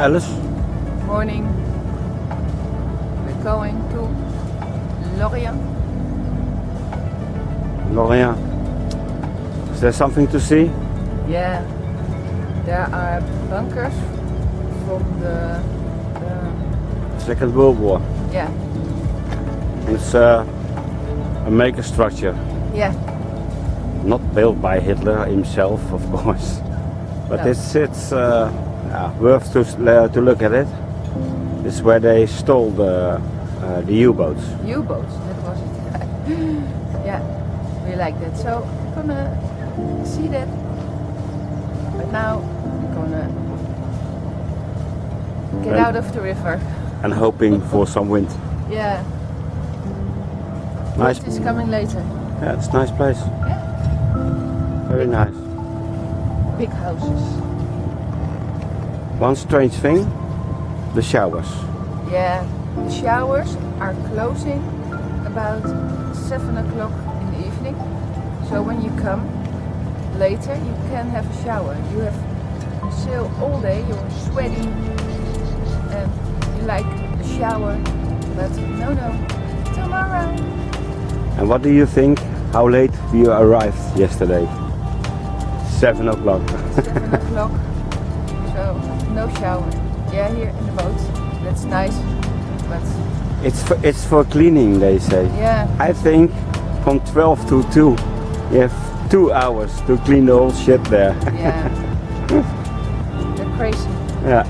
Alice. Morning. We're going to Lorient. Lorient. Is there something to see? Yeah, there are bunkers from the Second World War. yeah, It's a megastructure. yeah, Not built by Hitler himself, of course. But No. it's worth to look at it. It's where they stole the U-boats. U-boats. That was it. Yeah, we like that. So we're gonna see that. But now we're gonna get And- out of the river. And hoping for some wind. Yeah, Nice. it is coming later. Yeah, it's a nice place. Yeah, Very nice. big houses. One strange thing, the showers. Yeah, the showers are closing about 7 o'clock in the evening. So when you come later, you can have a shower. You have sail all day, you're sweating, and you like a shower. But no, tomorrow. And what do you think? How late we arrived yesterday? 7 o'clock. 7 o'clock. So no shower. Yeah, here in the boat. That's nice. But It's for cleaning, they say. yeah, I think from 12 to 2, you have 2 hours to clean the whole shit there. yeah. They're crazy. Yeah.